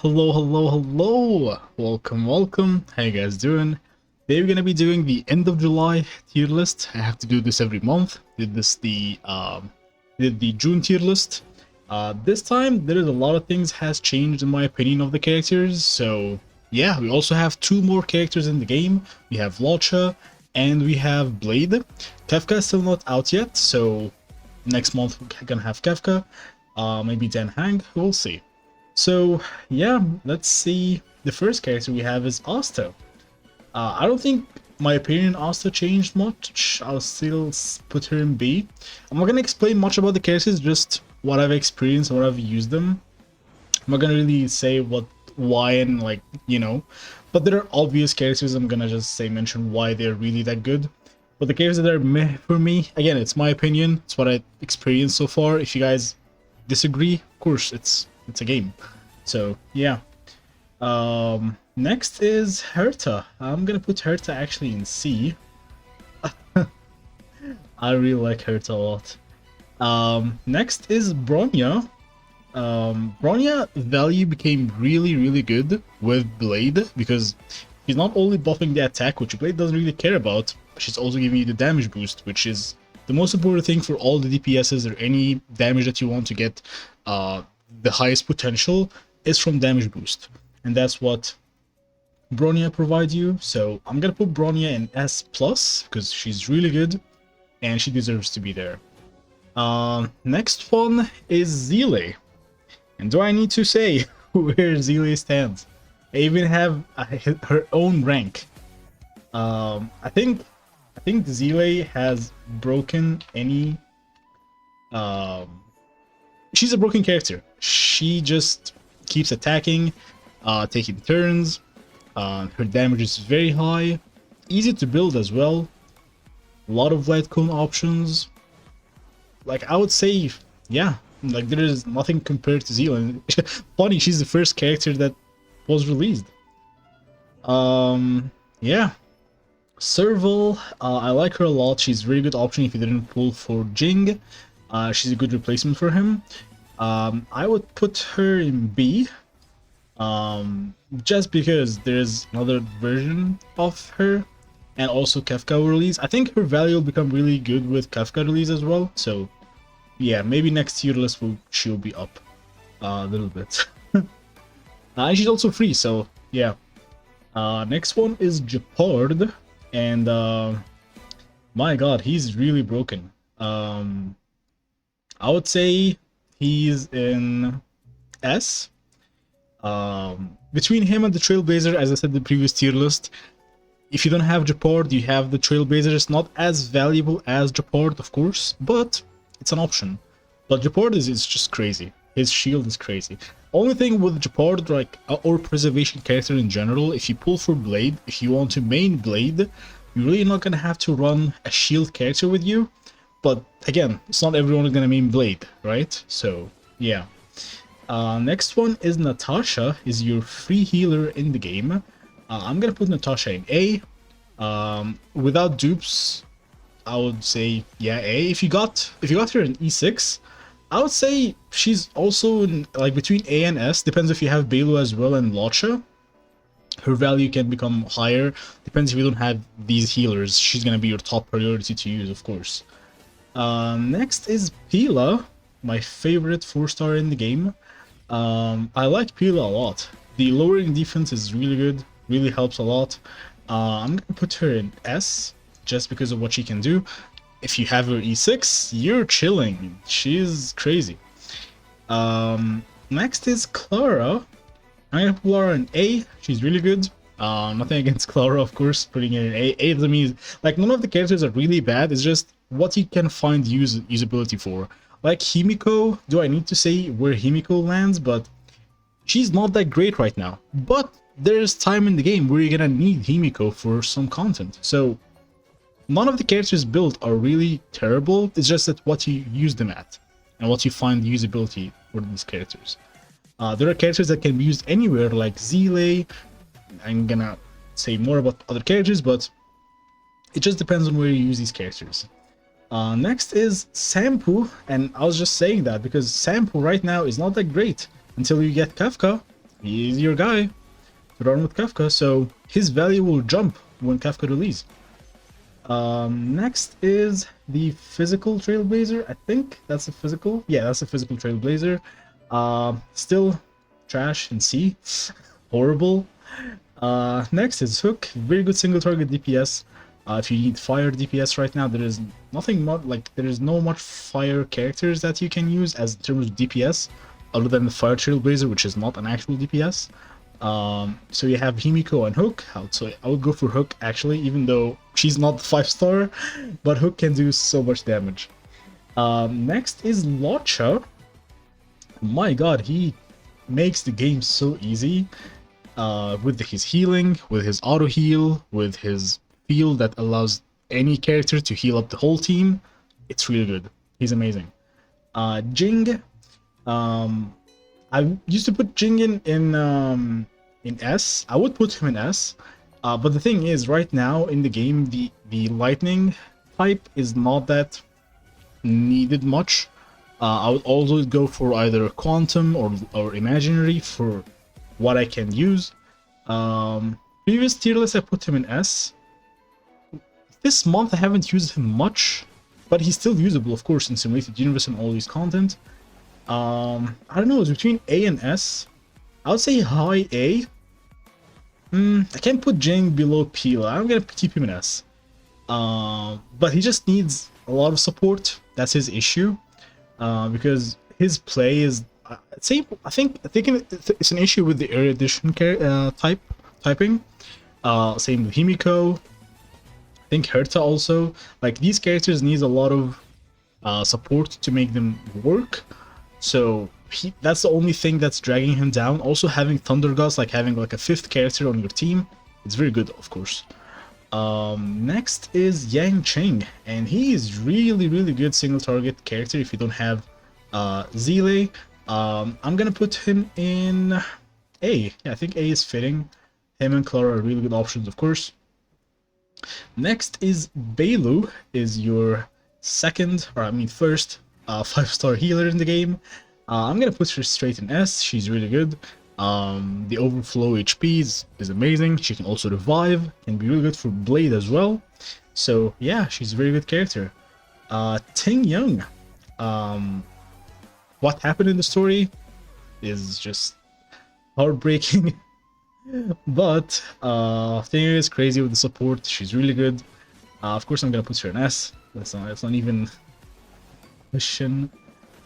Hello, hello, hello! Welcome. How you guys doing? Today we're gonna be doing the end of July tier list. I have to do this every month. Did the June tier list. This time there is a lot of things has changed in my opinion of the characters. So yeah, we also have two more characters in the game. We have Locha and we have Blade. Kefka is still not out yet, so next month we're gonna have Kefka. Maybe Dan Hang. We'll see. So yeah, let's see. The first character we have is Asta. I don't think my opinion on Asta changed much. I'll still put her in B. I'm not gonna explain much about the characters, just what I've experienced and what I've used them. I'm not gonna really say why, and but there are obvious characters. I'm gonna just mention why they're really that good. But the characters that are meh for me, again, it's my opinion. It's what I experienced so far. If you guys disagree, of course, it's a game. So yeah. Next is Herta. I'm gonna put Herta actually in C. I really like Herta a lot. Next is Bronya. Bronya value became really good with Blade because she's not only buffing the attack, which Blade doesn't really care about, but she's also giving you the damage boost, which is the most important thing for all the DPSs or any damage that you want to get. The highest potential is from damage boost, and that's what Bronya provides you. So I'm gonna put Bronya in S plus because she's really good and she deserves to be there. Next one is Zele, and do I need to say where Zele stands? They even have her own rank. I think Zele has broken any. She's a broken character. She just keeps attacking, taking turns. Her damage is very high, easy to build as well. A lot of light cone options. Like I would say, yeah, like there is nothing compared to Zele. Funny, she's the first character that was released. Yeah. Serval, I like her a lot. She's a really good option if you didn't pull for Jing. She's a good replacement for him. I would put her in B, just because there's another version of her, and also Kefka will release. I think her value will become really good with Kefka release as well. So yeah, maybe next tier list she'll be up a little bit. And she's also free, so yeah. Next one is Japard, and my god, he's really broken. I would say he's in S. Between him and the Trailblazer, as I said in the previous tier list, if you don't have Japard, you have the Trailblazer. It's not as valuable as Japard, of course, but it's an option. But Japard is just crazy. His shield is crazy. Only thing with Japard, like, or preservation character in general, if you pull for Blade, if you want to main Blade, you're really not gonna have to run a shield character with you. But again, it's not everyone gonna main Blade, right? So yeah. Next one is Natasha, is your free healer in the game. I'm gonna put Natasha in A. Without dupes, I would say yeah A. If you got her in E6, I would say she's also in, like, between A and S. Depends if you have Belu as well and Locha. Her value can become higher. Depends if you don't have these healers. She's gonna be your top priority to use, of course. Next is Pila, my favorite 4-star in the game. I like Pila a lot. The lowering defense is really good, really helps a lot. I'm gonna put her in S just because of what she can do. If you have her E6, you're chilling. She's crazy. Next is Clara. I'm gonna put Clara in A. She's really good. Nothing against Clara, of course. Putting it in A. A to me is, like, none of the characters are really bad. It's just what you can find usability for. Like Himiko, do I need to say where Himiko lands? But she's not that great right now. But there's time in the game where you're gonna need Himiko for some content. So none of the characters built are really terrible. It's just that what you use them at and what you find usability for these characters. There are characters that can be used anywhere, like Zele. I'm gonna say more about other characters, but it just depends on where you use these characters. Next is Sampu, and I was just saying that because Sampu right now is not that great until you get Kafka. he's your guy to run with Kafka, so his value will jump when Kafka release. Next is the physical Trailblazer. I think that's a physical. Yeah, that's a physical Trailblazer. Still trash in C. Horrible. Next is Hook. Very good single target DPS. If you need fire DPS right now, there is nothing much, like there is no much fire characters that you can use as in terms of DPS, other than the Fire Trailblazer, which is not an actual DPS. So you have Himiko and Hook. I would go for Hook actually, even though she's not 5-star, but Hook can do so much damage. Next is Locha. My god, he makes the game so easy with his healing, with his auto heal, with his field that allows any character to heal up the whole team. It's really good. He's amazing. Jing. I used to put Jing in S. I would put him in S, but the thing is, right now in the game, the lightning type is not that needed much. I would always go for either quantum or imaginary for what I can use. Previous tier list, I put him in S. This month I haven't used him much, but he's still usable, of course, in Simulated Universe and all these content. I don't know, it's between A and S. I would say high A. I can't put Jing below Pila. I'm gonna keep him in S. But he just needs a lot of support. That's his issue. Because his play is same. I think it's an issue with the erudition typing. Same with Himiko. I think Herta also. Like these characters need a lot of support to make them work. So that's the only thing that's dragging him down. Also having Thunder Gods, like having like a 5th character on your team, it's very good, of course. Next is Yang Cheng, and he is really good single target character if you don't have Zele. I'm gonna put him in A. Yeah, I think A is fitting. Him and Clara are really good options, of course. Next is Bailu, is your first 5-star healer in the game. I'm gonna put her straight in S. She's really good. The overflow HP is amazing. She can also revive, can be really good for Blade as well. So yeah, she's a very good character. Ting Young. What happened in the story is just heartbreaking. But Ting Young is crazy with the support. She's really good. Of course, I'm gonna put her in S. That's not even question.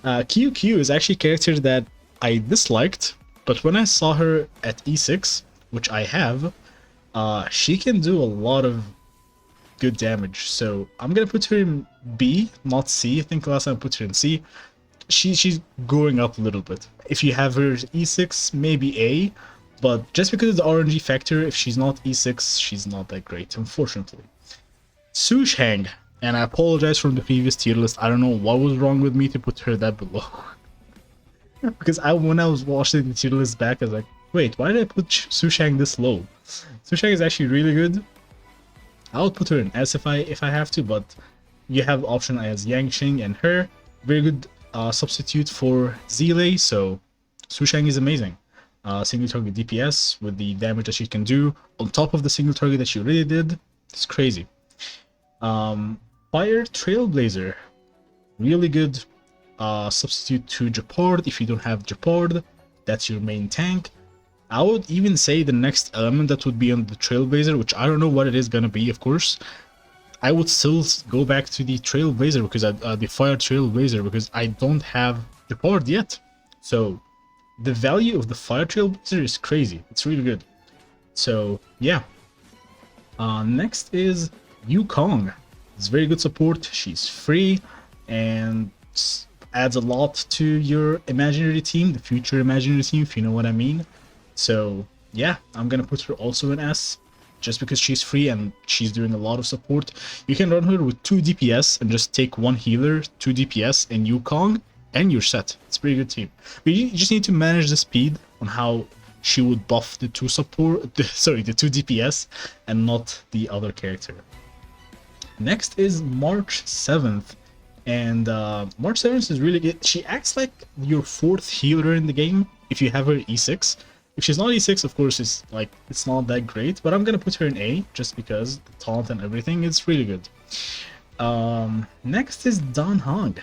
QQ is actually a character that I disliked, but when I saw her at E6, which I have, she can do a lot of good damage. So I'm gonna put her in B, not C. I think last time I put her in C. She's going up a little bit. If you have her E6, maybe A, but just because of the RNG factor, if she's not E6, she's not that great, unfortunately. Su Shang. And I apologize from the previous tier list. I don't know what was wrong with me to put her that below. Because when I was watching the tier list back, I was like, wait, why did I put Su Shang this low? Su Shang is actually really good. I would put her in S if I have to, but you have the option as Yang Xing and her. Very good substitute for Zele, so Su Shang is amazing. Single target DPS with the damage that she can do on top of the single target that she already did. It's crazy. Fire Trailblazer, really good substitute to Jeopard. If you don't have Jeopard, that's your main tank. I would even say the next element that would be on the Trailblazer, which I don't know what it is gonna be, of course. I would still go back to the Trailblazer because the Fire Trailblazer, because I don't have Jeopard yet. So the value of the Fire Trailblazer is crazy. It's really good. So yeah. Next is Yukong. It's very good support. She's free and adds a lot to your imaginary team, the future imaginary team, if you know what I mean. So yeah, I'm gonna put her also in S, just because she's free and she's doing a lot of support. You can run her with 2 DPS and just take 1 healer, 2 DPS, and Yukong, and you're set. It's a pretty good team. But you just need to manage the speed on how she would buff the 2 DPS and not the other character. Next is March 7th, and March 7th is really good. She acts like your 4th healer in the game if you have her E6. If she's not E6, of course, it's not that great, but I'm gonna put her in A just because the taunt and everything is really good. Next is Dan Hong.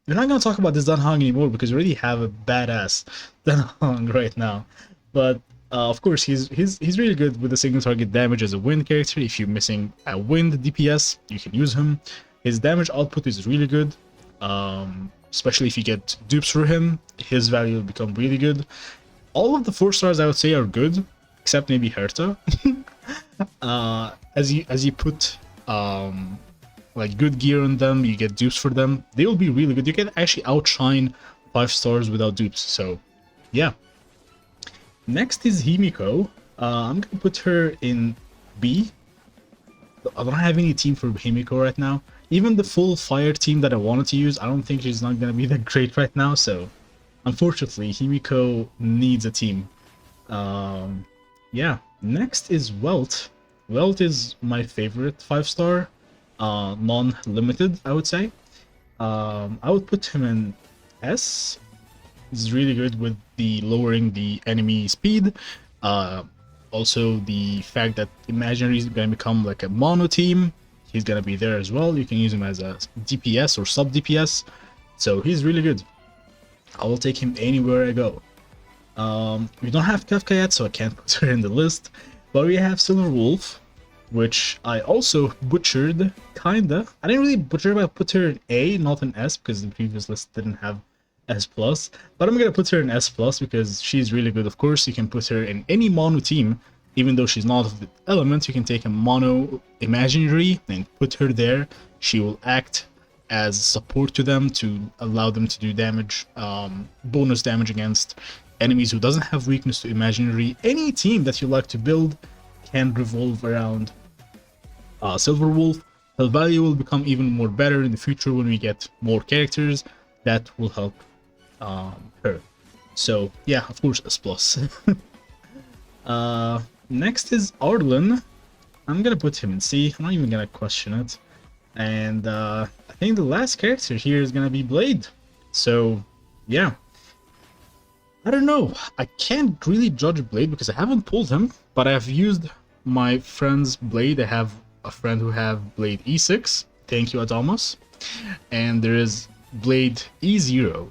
We're not gonna talk about this Dan Hong anymore because we already have a badass Dan Hong right now. But of course, he's really good with the single target damage as a wind character. If you're missing a wind DPS, you can use him. His damage output is really good, especially if you get dupes for him. His value will become really good. All of the 4 stars I would say are good, except maybe Herta. As you put like good gear on them, you get dupes for them. They will be really good. You can actually outshine 5 stars without dupes. So yeah. Next is Himiko. I'm gonna put her in B. I don't have any team for Himiko right now. Even the full fire team that I wanted to use, I don't think she's not gonna be that great right now. So unfortunately, Himiko needs a team. Yeah. Next is Welt. Welt is my favorite 5-star, non-limited, I would say. I would put him in S. He's really good with the lowering the enemy speed. Also, the fact that Imaginary is going to become like a mono team, he's going to be there as well. You can use him as a DPS or sub DPS. So he's really good. I will take him anywhere I go. We don't have Kafka yet, so I can't put her in the list. But we have Silver Wolf, which I also butchered, kinda. I didn't really butcher her, but I put her in A, not in S, because the previous list didn't have S+. But I'm gonna put her in S+, because she's really good, of course. You can put her in any mono team, even though she's not of the element. You can take a mono imaginary and put her there. She will act as support to them to allow them to do damage, bonus damage against enemies who doesn't have weakness to imaginary. Any team that you like to build can revolve around Silver Wolf. Her value will become even more better in the future when we get more characters that will help her. So yeah, of course, S+. Next is Arlen. I'm gonna put him in C. I'm not even gonna question it. And I think the last character here is gonna be Blade. So yeah, I don't know. I can't really judge Blade because I haven't pulled him, but I've used my friend's Blade. I have a friend who have Blade E6. Thank you, Adamas. And there is Blade E0.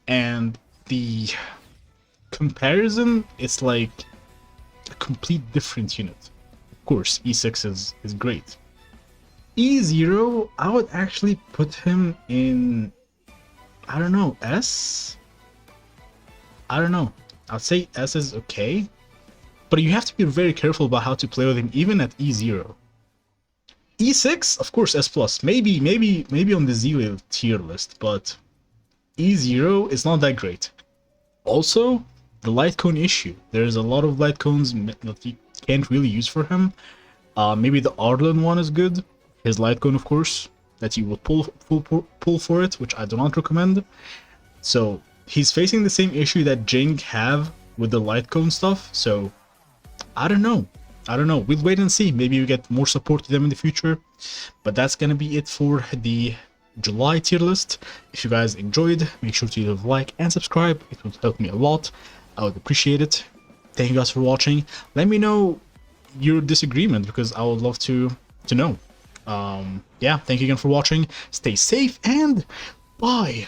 And the comparison is like a complete different unit. Of course, E6 is great. E0, I would actually put him in, I don't know, S? I don't know. I'd say S is okay. But you have to be very careful about how to play with him, even at E0. E6, of course, S+. Maybe on the Zele tier list, but E0 is not that great. Also, the light cone issue. There's a lot of light cones that you can't really use for him. Maybe the Arlen one is good. His light cone, of course, that you would pull for it, which I do not recommend. So he's facing the same issue that Jing have with the light cone stuff. So I don't know. We'll wait and see. Maybe we get more support to them in the future. But that's gonna be it for the July tier list. If you guys enjoyed, make sure to leave a like and subscribe. It would help me a lot. I would appreciate it. Thank you guys for watching. Let me know your disagreement because I would love to know. Yeah, thank you again for watching. Stay safe and bye.